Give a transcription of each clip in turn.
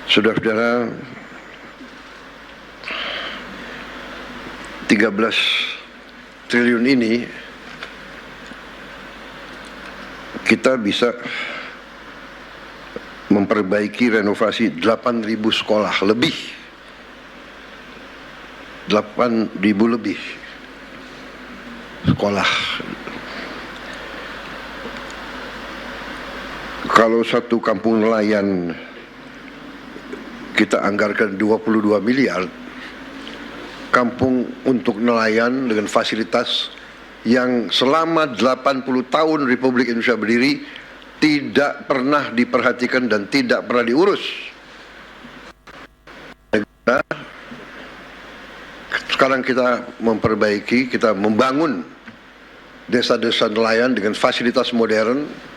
Saudara-saudara, 13 triliun ini kita bisa memperbaiki renovasi 8.000 sekolah lebih. 8.000 lebih sekolah. Kalau satu kampung nelayan kita anggarkan 22 miliar, kampung untuk nelayan dengan fasilitas yang selama 80 tahun Republik Indonesia berdiri tidak pernah diperhatikan dan tidak pernah diurus. Sekarang kita memperbaiki, kita membangun desa-desa nelayan dengan fasilitas modern.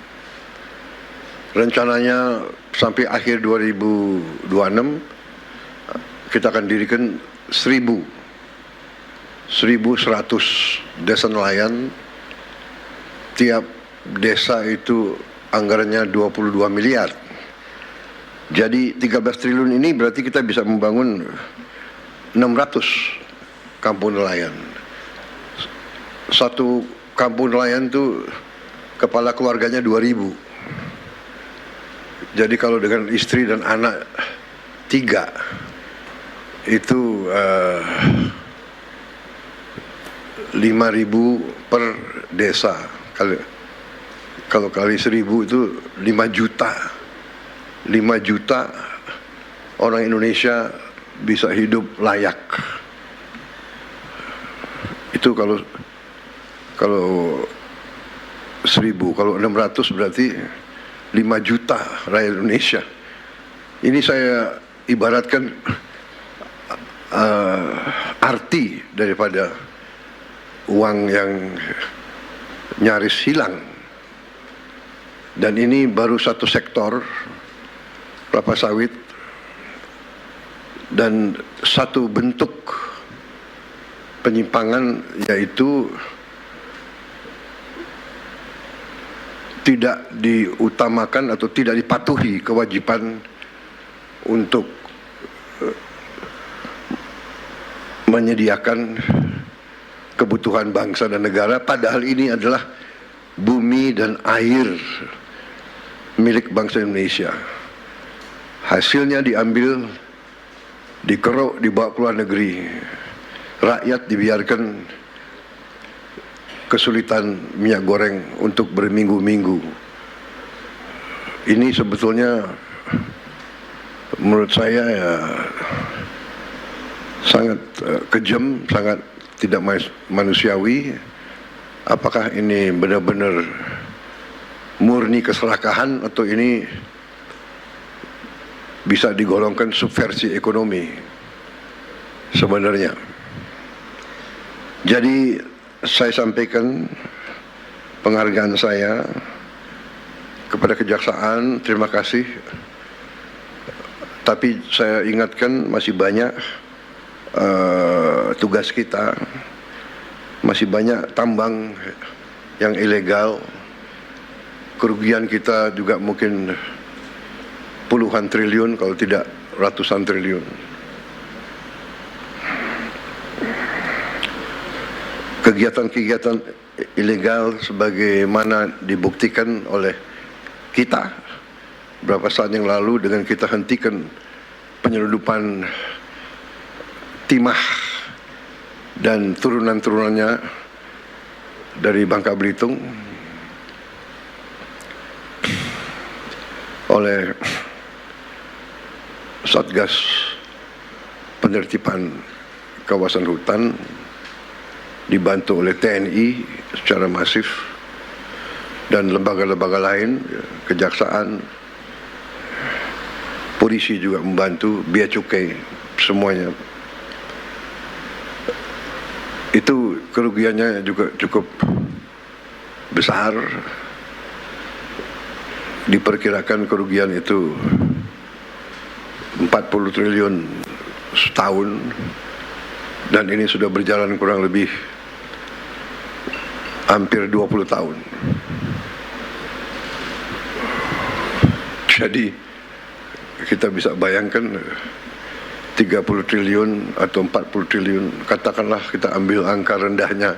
Rencananya sampai akhir 2026 kita akan dirikan 1.100 desa nelayan. Tiap desa itu anggarannya 22 miliar. Jadi 13 triliun ini berarti kita bisa membangun 600 kampung nelayan. Satu kampung nelayan itu kepala keluarganya 2.000. Jadi kalau dengan istri dan anak 3 itu 5.000 per desa. Kalau kali 1.000 itu 5 juta. 5 juta orang Indonesia bisa hidup layak. Itu kalau 1.000, kalau 600 berarti 5 juta rakyat Indonesia. Ini saya ibaratkan arti daripada uang yang nyaris hilang. Dan ini baru satu sektor, kelapa sawit, dan satu bentuk penyimpangan, yaitu tidak diutamakan atau tidak dipatuhi kewajiban untuk menyediakan kebutuhan bangsa dan negara, padahal ini adalah bumi dan air milik bangsa Indonesia. Hasilnya diambil, dikeruk, dibawa ke luar negeri. Rakyat dibiarkan kesulitan minyak goreng untuk berminggu-minggu. Ini sebetulnya menurut saya ya sangat kejam, sangat tidak manusiawi. Apakah ini benar-benar murni keserakahan atau ini bisa digolongkan subversi ekonomi sebenarnya? Jadi saya sampaikan penghargaan saya kepada Kejaksaan, terima kasih. Tapi saya ingatkan masih banyak tugas kita, masih banyak tambang yang ilegal. Kerugian kita juga mungkin puluhan triliun kalau tidak ratusan triliun. Kegiatan-kegiatan ilegal sebagaimana dibuktikan oleh kita beberapa saat yang lalu dengan kita hentikan penyelundupan timah dan turunan-turunannya dari Bangka Belitung oleh Satgas Penertiban Kawasan Hutan dibantu oleh TNI secara masif dan lembaga-lembaga lain, kejaksaan, polisi juga membantu, bea cukai, semuanya. Itu kerugiannya juga cukup besar. Diperkirakan kerugian itu 40 triliun setahun, dan ini sudah berjalan kurang lebih hampir 20 tahun. Jadi kita bisa bayangkan 30 triliun atau 40 triliun, katakanlah kita ambil angka rendahnya,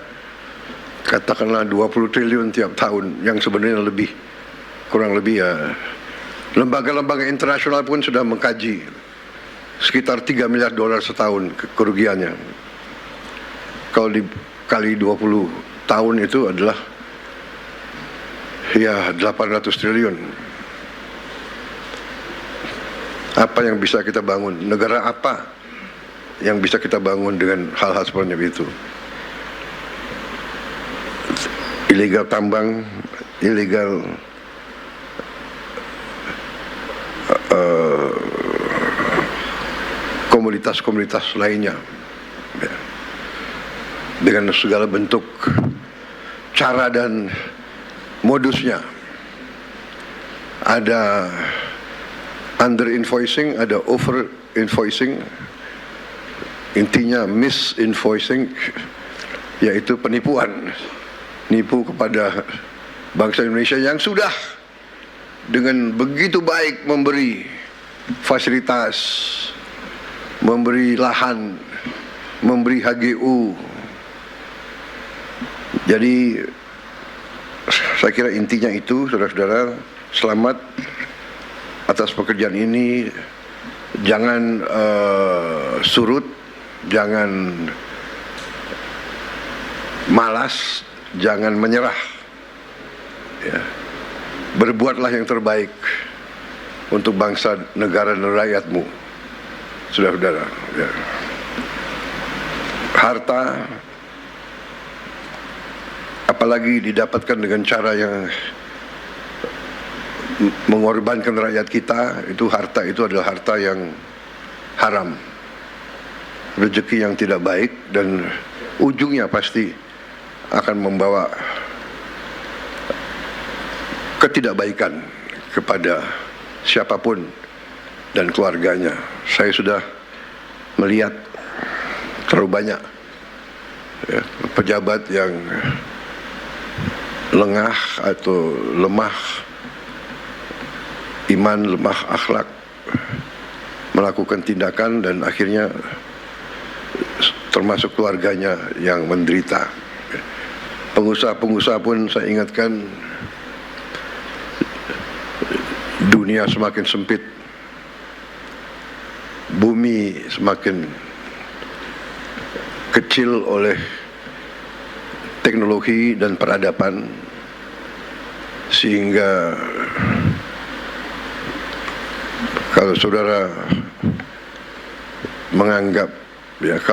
katakanlah 20 triliun tiap tahun, yang sebenarnya lebih, kurang lebih ya, lembaga-lembaga internasional pun sudah mengkaji sekitar 3 miliar dolar setahun kerugiannya. Kalau dikali 20 tahun itu adalah ya 800 triliun. Apa yang bisa kita bangun? Negara apa yang bisa kita bangun dengan hal-hal seperti itu? Ilegal tambang, ilegal komunitas-komunitas lainnya, ya, dengan segala bentuk cara dan modusnya. Ada under invoicing, ada over invoicing, intinya misinvoicing, yaitu penipuan, nipu kepada bangsa Indonesia yang sudah dengan begitu baik memberi fasilitas, memberi lahan, memberi HGU. Jadi saya kira intinya itu, saudara-saudara, selamat atas pekerjaan ini. Jangan surut, jangan malas, jangan menyerah, ya. Berbuatlah yang terbaik untuk bangsa, negara, dan rakyatmu, saudara-saudara, ya. Harta, apalagi didapatkan dengan cara yang mengorbankan rakyat kita, itu harta itu adalah harta yang haram, rezeki yang tidak baik, dan ujungnya pasti akan membawa ketidakbaikan kepada siapapun dan keluarganya. Saya sudah melihat terlalu banyak, ya, pejabat yang lengah atau lemah iman, lemah akhlak, melakukan tindakan dan akhirnya termasuk keluarganya yang menderita. Pengusaha-pengusaha pun saya ingatkan, dunia semakin sempit, bumi semakin kecil oleh teknologi dan peradaban, sehingga kalau saudara menganggap, ya,